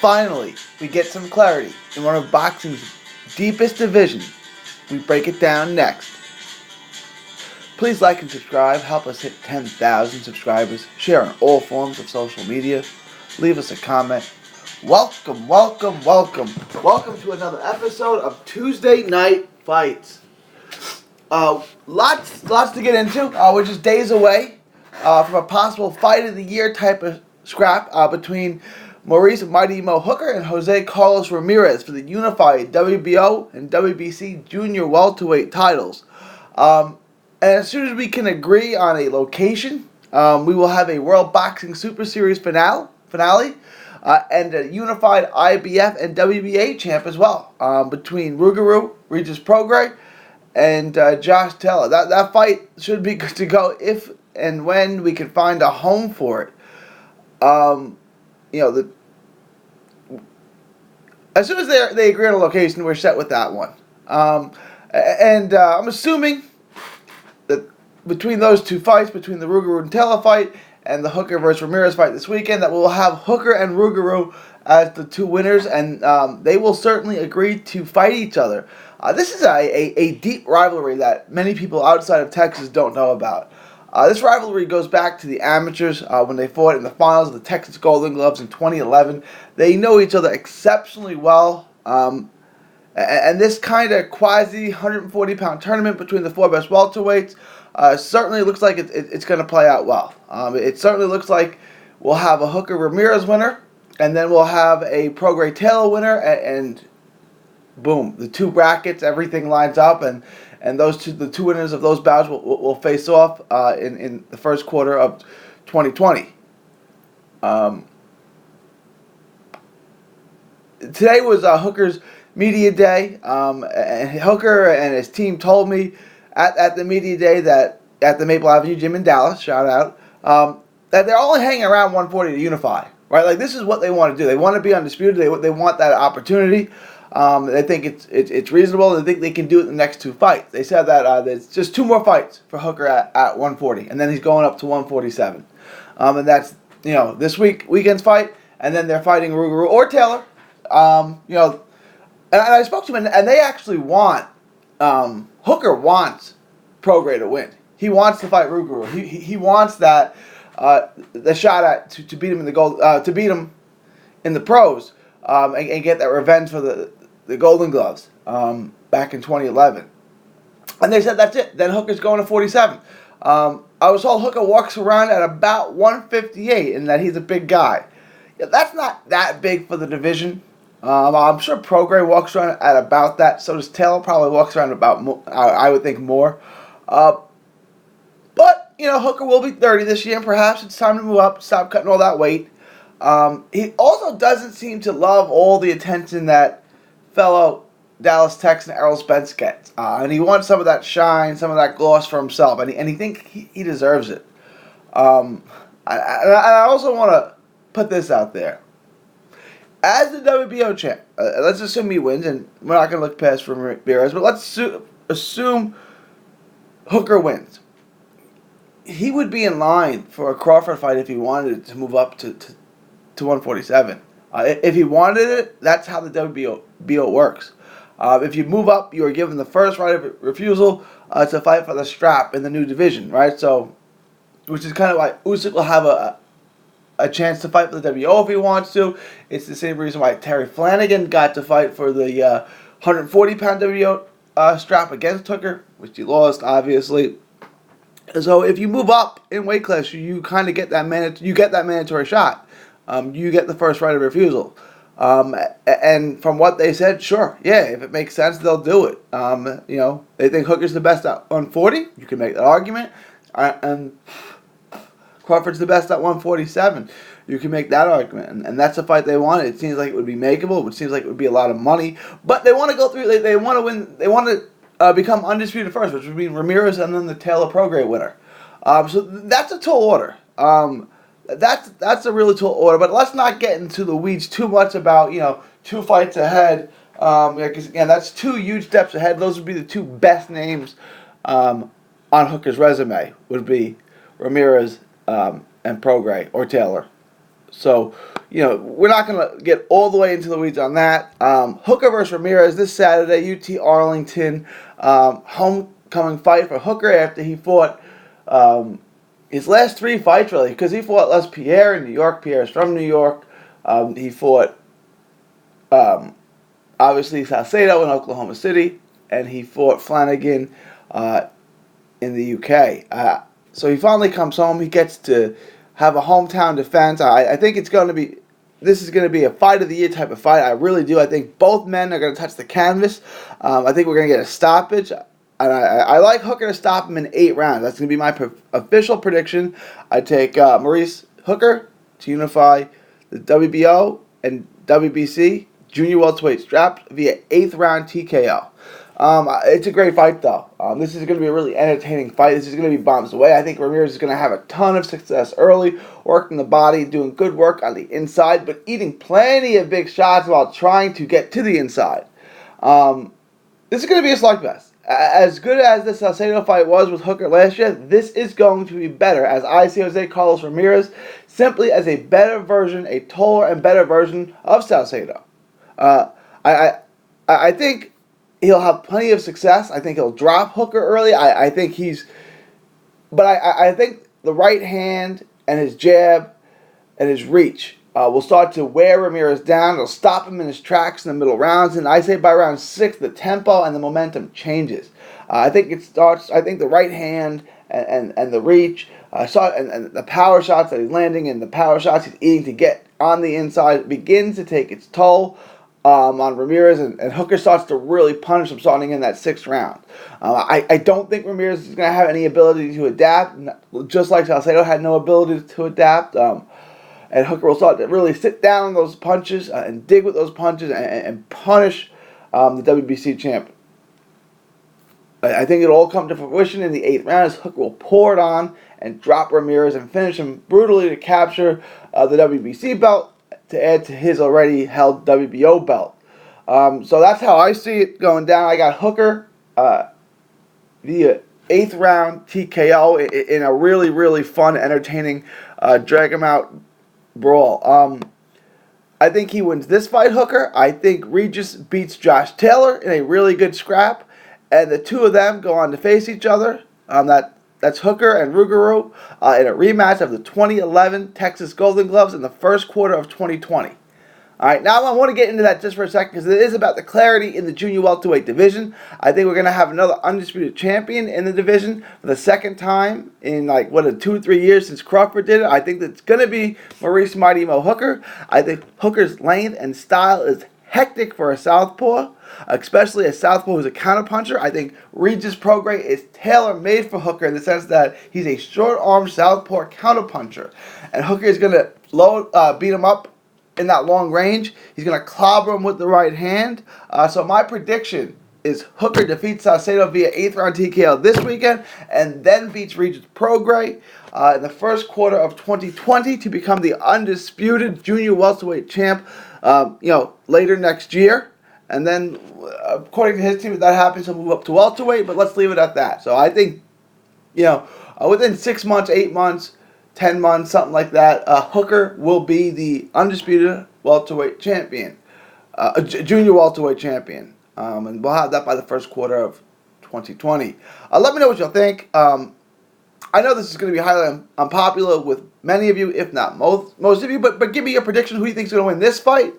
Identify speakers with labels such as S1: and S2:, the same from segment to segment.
S1: finally we get some clarity in one of boxing's deepest divisions. We break it down next. Please like and subscribe. Help us hit 10,000 subscribers. Share on all forms of social media. Leave us a comment. Welcome, welcome, welcome. Welcome to another episode of Tuesday Night Fights. Lots to get into. We're just days away from a possible fight of the year type of scrap between Maurice Mighty Mo Hooker and Jose Carlos Ramirez for the unified WBO and WBC junior welterweight titles. And as soon as we can agree on a location, we will have a World Boxing Super Series finale and a unified IBF and WBA champ as well between Regis Prograis, and Josh Taylor. That fight should be good to go if and when we can find a home for it. As soon as they agree on a location, we're set with that one. And I'm assuming that between those two fights, between the Rougarou and Taylor fight and the Hooker versus Ramirez fight this weekend, that we'll have Hooker and Rougarou as the two winners, and they will certainly agree to fight each other. This is a deep rivalry that many people outside of Texas don't know about. This rivalry goes back to the amateurs when they fought in the finals of the Texas Golden Gloves in 2011. They know each other exceptionally well. And this kind of quasi 140-pound tournament between the four best welterweights certainly looks like it's going to play out well. It certainly looks like we'll have a Hooker-Ramirez winner, and then we'll have a Prograis-Taylor winner, and boom, the two brackets, everything lines up, and the two winners of those bouts will face off in the first quarter of 2020. Today was Hooker's media day, and Hooker and his team told me at the media day that at the Maple Avenue Gym in Dallas, shout out, that they're only hanging around 140 to unify, right? Like, this is what they want to do. They want to be undisputed. They want that opportunity. They think it's reasonable. They think they can do it in the next two fights. They said that there's just two more fights for Hooker at 140, and then he's going up to 147. And that's this weekend's fight, and then they're fighting Rougarou or Taylor. And I spoke to him, and they actually want Hooker wants Prograis to win. He wants to fight Rougarou. He wants that the shot at to beat him in the gold to beat him in the pros and get that revenge for the Golden Gloves back in 2011. And they said that's it. Then Hooker's going to 47. I was told Hooker walks around at about 158 and that he's a big guy. Yeah, that's not that big for the division. I'm sure Prograis walks around at about that. So does Taylor. Probably walks around about, I would think, more. But, Hooker will be 30 this year, and perhaps it's time to move up, stop cutting all that weight. He also doesn't seem to love all the attention that fellow Dallas Texan Errol Spence gets. And he wants some of that shine, some of that gloss for himself, and he thinks he deserves it. I also want to put this out there. As the WBO champ, let's assume he wins, and we're not going to look past Ramirez, but let's assume Hooker wins. He would be in line for a Crawford fight if he wanted to move up to 147. If he wanted it, that's how the WBO works. If you move up, you are given the first right of refusal to fight for the strap in the new division, right? So, which is kind of why Usyk will have a chance to fight for the WBO if he wants to. It's the same reason why Terry Flanagan got to fight for the 140-pound WBO strap against Hooker, which he lost, obviously. So if you move up in weight class, you kind of get that mandatory shot. You get the first right of refusal. And from what they said, sure, yeah, if it makes sense, they'll do it. They think Hooker's the best at 140. You can make that argument. And Crawford's the best at 147. You can make that argument. And that's the fight they want. It seems like it would be makeable. It seems like it would be a lot of money. But they want to go through. They want to win. They want to become undisputed first, which would be Ramirez and then the Taylor Prograis winner. So that's a tall order. That's a really tall order. But let's not get into the weeds too much about two fights ahead. Because again, that's two huge steps ahead. Those would be the two best names on Hooker's resume. Would be Ramirez and Prograis or Taylor. So, we're not going to get all the way into the weeds on that. Hooker versus Ramirez this Saturday, UT Arlington. Homecoming fight for Hooker after he fought his last 3 fights, really, because he fought Les Pierre in New York. Pierre is from New York. He fought, obviously, Salcedo in Oklahoma City, and he fought Flanagan in the UK. So he finally comes home. He gets to have a hometown defense. I think this is going to be a fight of the year type of fight. I really do. I think both men are going to touch the canvas. I think we're going to get a stoppage. And I like Hooker to stop him in 8 rounds. That's going to be my official prediction. I take Maurice Hooker to unify the WBO and WBC junior welterweight straps via 8th round TKO. It's a great fight, though. This is going to be a really entertaining fight. This is going to be bombs away. I think Ramirez is going to have a ton of success early, working the body, doing good work on the inside, but eating plenty of big shots while trying to get to the inside. This is going to be a slugfest. As good as the Salcedo fight was with Hooker last year, this is going to be better, as I see Jose Carlos Ramirez simply as a better version, a taller and better version of Salcedo. I think he'll have plenty of success. I think he'll drop Hooker early. I think I think the right hand and his jab and his reach will start to wear Ramirez down. It'll stop him in his tracks in the middle rounds. And I say by round 6, the tempo and the momentum changes. I think the right hand and the reach, and the power shots that he's landing and the power shots he's eating to get on the inside begins to take its toll on Ramirez, and Hooker starts to really punish him starting in that 6th round. I don't think Ramirez is going to have any ability to adapt, just like Salcedo had no ability to adapt. And Hooker will start to really sit down on those punches and dig with those punches and punish the WBC champ. I think it'll all come to fruition in the 8th round as Hooker will pour it on and drop Ramirez and finish him brutally to capture the WBC belt to add to his already held WBO belt. So that's how I see it going down. I got Hooker via 8th round TKO in a really, really fun, entertaining, drag him out brawl. I think he wins this fight, Hooker. I think Regis beats Josh Taylor in a really good scrap, and the two of them go on to face each other. That's Hooker and Rougarou in a rematch of the 2011 Texas Golden Gloves in the first quarter of 2020. All right, now I want to get into that just for a second because it is about the clarity in the junior welterweight division. I think we're going to have another undisputed champion in the division for the second time in 2 or 3 years since Crawford did it. I think that's going to be Maurice Mighty Mo Hooker. I think Hooker's length and style is hectic for a southpaw, especially a southpaw who's a counterpuncher. I think Regis Prograis is tailor-made for Hooker in the sense that he's a short-armed southpaw counterpuncher, and Hooker is going to beat him up in that long range. He's going to clobber him with the right hand. So my prediction is Hooker defeats Salcedo via 8th round TKO this weekend and then beats Regis Prograis in the first quarter of 2020 to become the undisputed junior welterweight champ later next year. And then, according to his team, if that happens, he'll move up to welterweight, but let's leave it at that. So I think, within 6 months, 8 months, 10 months, something like that, Hooker will be the undisputed welterweight champion, junior welterweight champion. And we'll have that by the first quarter of 2020. Let me know what you'll think. I know this is going to be highly unpopular with many of you, if not most of you, but give me your prediction. Who do you think is going to win this fight?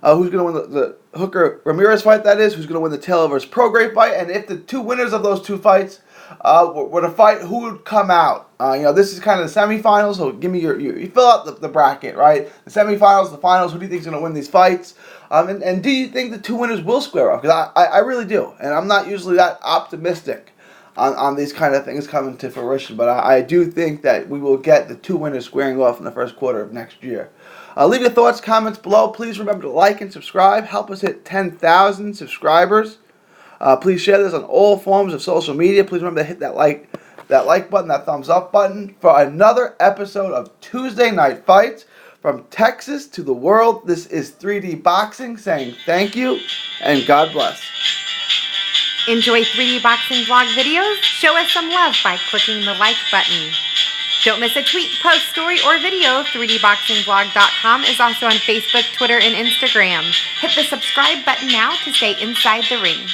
S1: Who's going to win the Hooker-Ramirez fight, that is? Who's going to win the Taylor versus Prograis fight? And if the two winners of those 2 fights were to fight, who would come out? This is kind of the semifinals, so give me you fill out the bracket, right? The semifinals, the finals, who do you think is going to win these fights? And do you think the 2 winners will square off? Because I really do, and I'm not usually that optimistic on these kind of things coming to fruition, but I do think that we will get the 2 winners squaring off in the first quarter of next year. Leave your thoughts, comments below. Please remember to like and subscribe. Help us hit 10,000 subscribers. Please share this on all forms of social media. Please remember to hit that like button, that thumbs up button for another episode of Tuesday Night Fights. From Texas to the world, this is 3D Boxing saying thank you and God bless.
S2: Enjoy 3D Boxing vlog videos? Show us some love by clicking the like button. Don't miss a tweet, post, story, or video. 3dboxingvlog.com is also on Facebook, Twitter, and Instagram. Hit the subscribe button now to stay inside the ring.